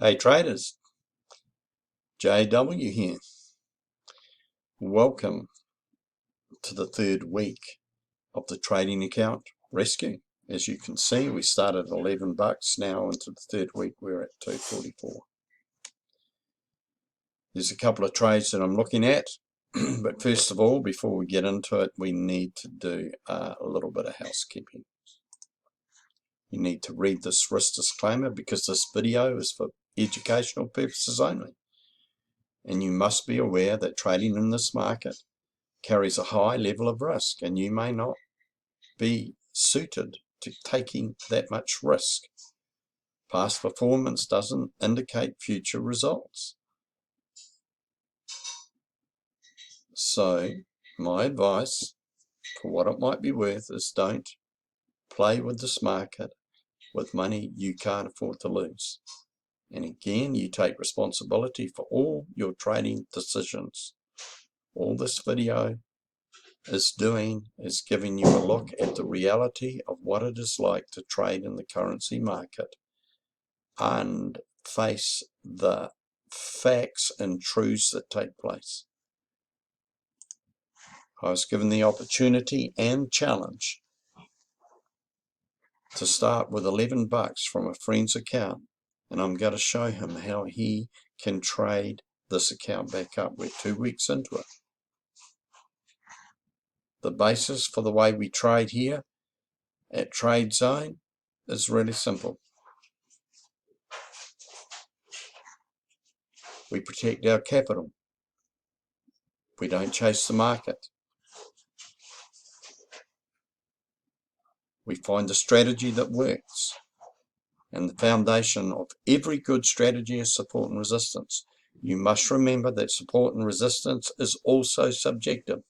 Hey traders, JW here. Welcome to the third week of the trading account rescue. As you can see, we started at 11 bucks, now into the third week we're at 244. There's a couple of trades that I'm looking at, but first of all, before we get into it, we need to do a little bit of housekeeping. You need to read this risk disclaimer because this video is for educational purposes only. And you must be aware that trading in this market carries a high level of risk, and you may not be suited to taking that much risk. Past performance doesn't indicate future results. So my advice, for what it might be worth, is don't play with this market with money you can't afford to lose. And again, you take responsibility for all your trading decisions. All this video is doing is giving you a look at the reality of what it is like to trade in the currency market and face the facts and truths that take place. I was given the opportunity and challenge to start with 11 bucks from a friend's account, and I'm going to show him how he can trade this account back up. We're 2 weeks into it. The basis for the way we trade here at Trade Zone is really simple. We protect our capital. We don't chase the market. We find a strategy that works. And the foundation of every good strategy is support and resistance. You must remember that support and resistance is also subjective.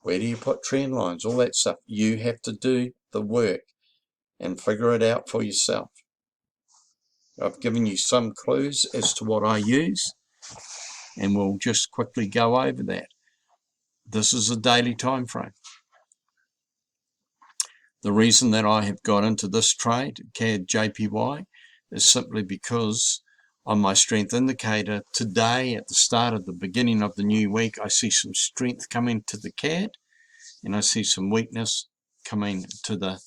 Where do you put trend lines? All that stuff. You have to do the work and figure it out for yourself. I've given you some clues as to what I use, and we'll just quickly go over that. This is a daily time frame. The reason that I have got into this trade, CAD JPY, is simply because on my strength indicator today, at the start of the beginning of the new week, I see some strength coming to the CAD, and I see some weakness coming to the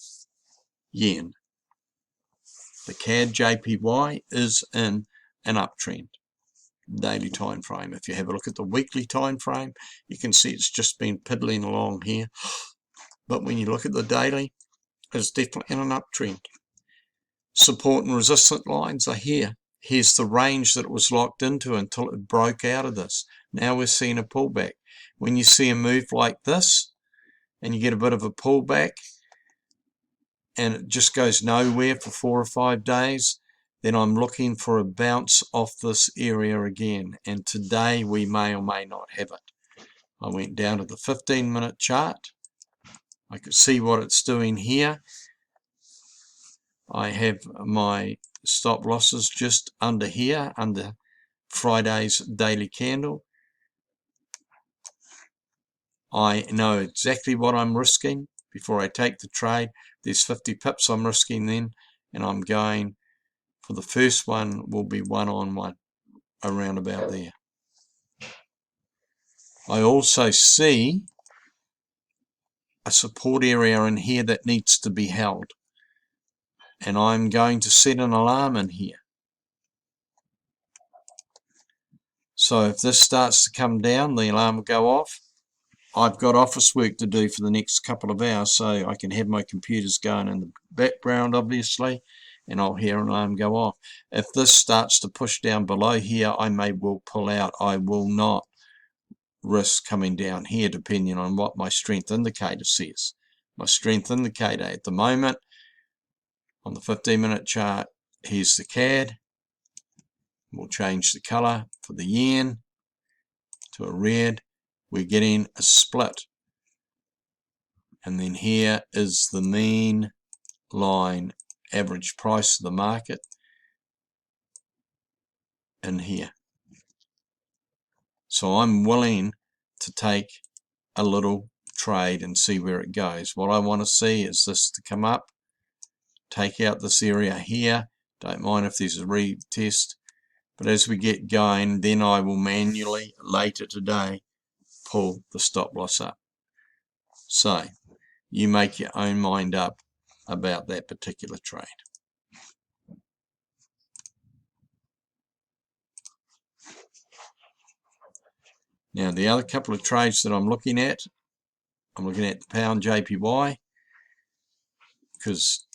yen. The CAD JPY is in an uptrend daily time frame. If you have a look at the weekly time frame, you can see it's just been piddling along here. But when you look at the daily, it's definitely in an uptrend. Support and resistance lines are here. Here's the range that it was locked into until it broke out of this. Now we're seeing a pullback. When you see a move like this and you get a bit of a pullback and it just goes nowhere for 4 or 5 days, then I'm looking for a bounce off this area again. And today we may or may not have it. I went down to the 15-minute chart. I could see what it's doing here. I have my stop losses just under here, under Friday's daily candle. I know exactly what I'm risking before I take the trade. There's 50 pips I'm risking then, and I'm going for the first one will be 1-on-1 around about there. I also see a support area in here that needs to be held, and I'm going to set an alarm in here. So if this starts to come down, the alarm will go off. I've got office work to do for the next couple of hours, so I can have my computers going in the background, obviously, and I'll hear an alarm go off. If this starts to push down below here, I may well pull out. I will not risk coming down here, depending on what my strength indicator says. My strength indicator at the moment, on the 15-minute chart, here's the CAD. We'll change the color for the yen to a red. We're getting a split. And then here is the mean line, average price of the market in here. So I'm willing to take a little trade and see where it goes. What I want to see is this to come up, take out this area here, Don't mind if there's a retest. But as we get going, then I will manually, later today, pull the stop loss up. So, you make your own mind up about that particular trade. Now, the other couple of trades that I'm looking at the pound JPY, because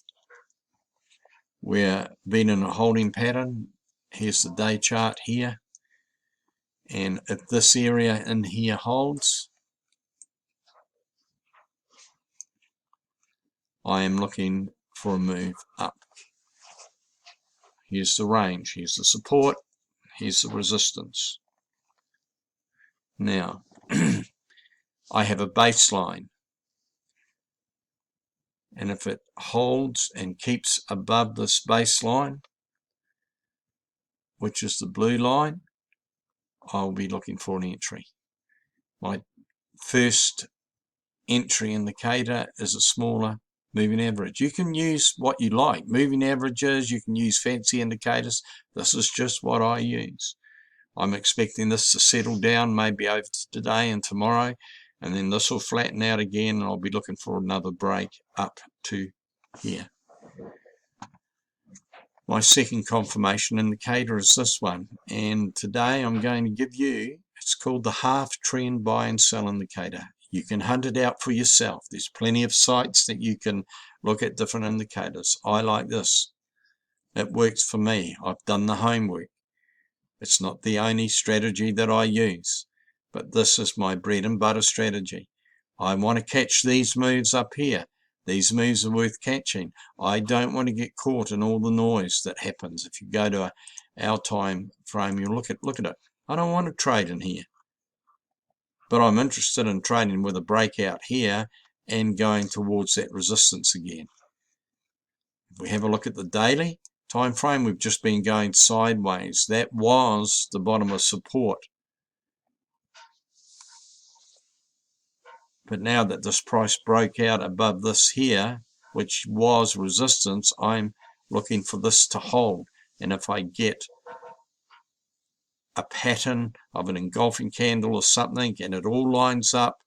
we're been in a holding pattern. Here's the day chart here, and if this area in here holds, I am looking for a move up. Here's the range, here's the support, here's the resistance. Now, I have a baseline, and if it holds and keeps above this baseline, which is the blue line, I'll be looking for an entry. My first entry indicator is a smaller moving average. You can use what you like, moving averages, you can use fancy indicators. This is just what I use. I'm expecting this to settle down maybe over today and tomorrow, and then this will flatten out again, and I'll be looking for another break up to here. My second confirmation indicator is this one, and today I'm going to give you, it's called the half trend buy and sell indicator. You can hunt it out for yourself. There's plenty of sites that you can look at different indicators. I like this. It works for me. I've done the homework. It's not the only strategy that I use, but this is my bread and butter strategy. I want to catch these moves up here. These moves are worth catching. I don't want to get caught in all the noise that happens. If you go to our time frame, you look at it. I don't want to trade in here, but I'm interested in trading with a breakout here and going towards that resistance again. If we have a look at the daily time frame, we've just been going sideways. That was the bottom of support. But now that this price broke out above this here, which was resistance, I'm looking for this to hold. And if I get a pattern of an engulfing candle or something and it all lines up,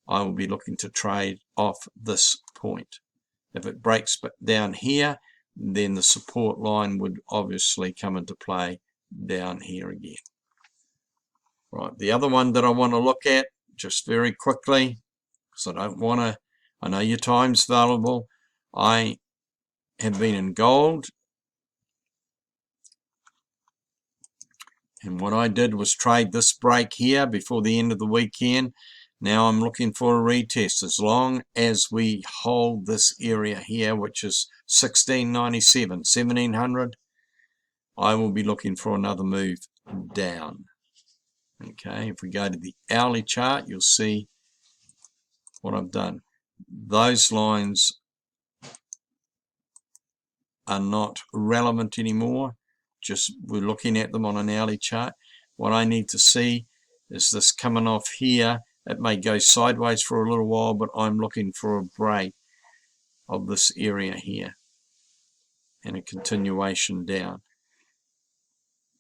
I will be looking to trade off this point. If it breaks down here, then the support line would obviously come into play down here again. Right, the other one that I want to look at, just very quickly, because I know your time's valuable. I have been in gold, and what I did was trade this break here before the end of the weekend. Now I'm looking for a retest. As long as we hold this area here, which is 1697, 1700, I will be looking for another move down. Okay, if we go to the hourly chart, you'll see what I've done. Those lines are not relevant anymore. Just we're looking at them on an hourly chart. What I need to see is this coming off here. It may go sideways for a little while, but I'm looking for a break of this area here and a continuation down.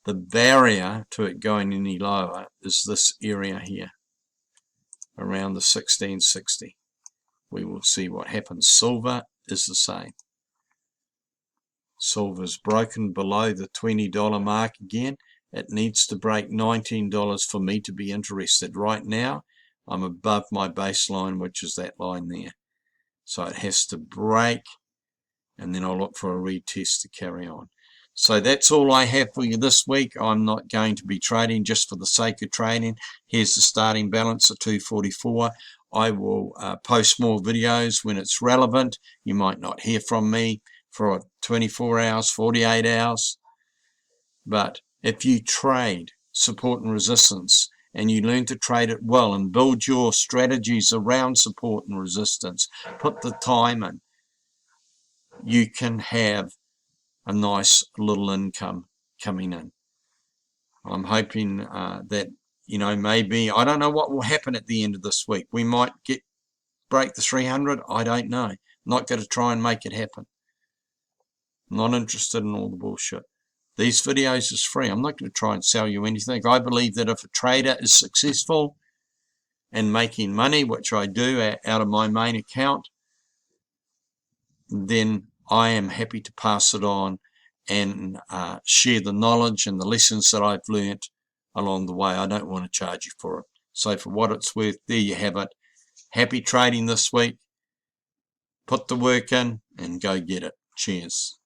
The barrier to it going any lower is this area here, around the 1660. We will see what happens. Silver is the same. Silver's broken below the $20 mark again. It needs to break $19 for me to be interested. Right now, I'm above my baseline, which is that line there. So it has to break, and then I'll look for a retest to carry on. So that's all I have for you this week. I'm not going to be trading just for the sake of trading. Here's the starting balance at 244. I will post more videos when it's relevant. You might not hear from me for 24 hours, 48 hours. But if you trade support and resistance, and you learn to trade it well and build your strategies around support and resistance, put the time in, you can have a nice little income coming in. I'm hoping that, you know, maybe, I don't know what will happen at the end of this week. We might break the 300. I don't know. I'm not going to try and make it happen. Not interested in all the bullshit. These videos is free. I'm not going to try and sell you anything. I believe that if a trader is successful and making money, which I do out of my main account, then I am happy to pass it on and share the knowledge and the lessons that I've learnt along the way. I don't want to charge you for it. So for what it's worth, there you have it. Happy trading this week. Put the work in and go get it. Cheers.